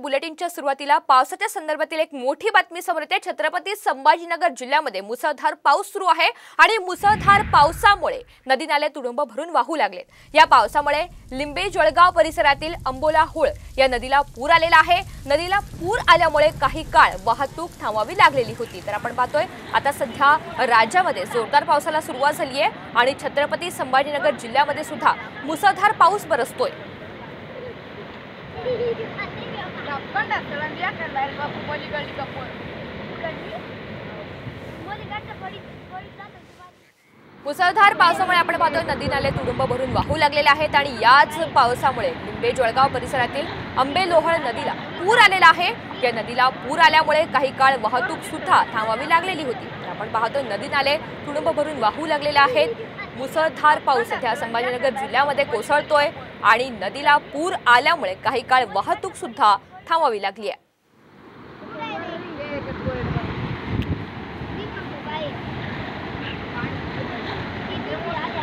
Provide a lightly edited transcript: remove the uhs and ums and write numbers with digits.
बुलेटिनच्या सुरुवातीला पावसाच्या संदर्भातील एक मोठी बातमी समोर येते। छत्रपती संभाजीनगर जिल्ह्यामध्ये मुसळधार पाऊस सुरू आहे आणि मुसळधार पावसामुळे नदी नाले तुडुंब भरून वाहू लागलेत। या पावसामुळे लिंबे जळगाव परिसरातील अंबोला होळ या नदीला पूर आलेला आहे। नदीला पूर आल्यामुळे काही काळ वाहतूक थांबवावी लागलेली होती। तर आपण पाहतोय आता सध्या राज्यामध्ये जोरदार पावसाला सुरुवात झाली आहे आणि छत्रपती संभाजीनगर जिल्ह्यामध्ये सुद्धा मुसळधार पाऊस बरसतोय। मुसळधार पावसामुळे आपण पाहतोय नदी नाले तुडुंब भरून वाहू लागलेले आहेत आणि याच पावसामुळे लिंबे जळगाव परिसरातील आंबेलोहळ नदीला पूर आलेला आहे। या नदीला पूर आल्यामुळे काही काळ वाहतूक सुद्धा थांबवावी लागलेली होती। आपण पाहतोय नदी नाले तुडुंब भरून वाहू लागलेले आहेत। मुसळधार पाऊस सध्या संभाजीनगर जिल्ह्यामध्ये कोसळतोय आणि नदीला पूर आल्यामुळे काही काळ वाहतूक सुद्धा थांबवावी लागली आहे।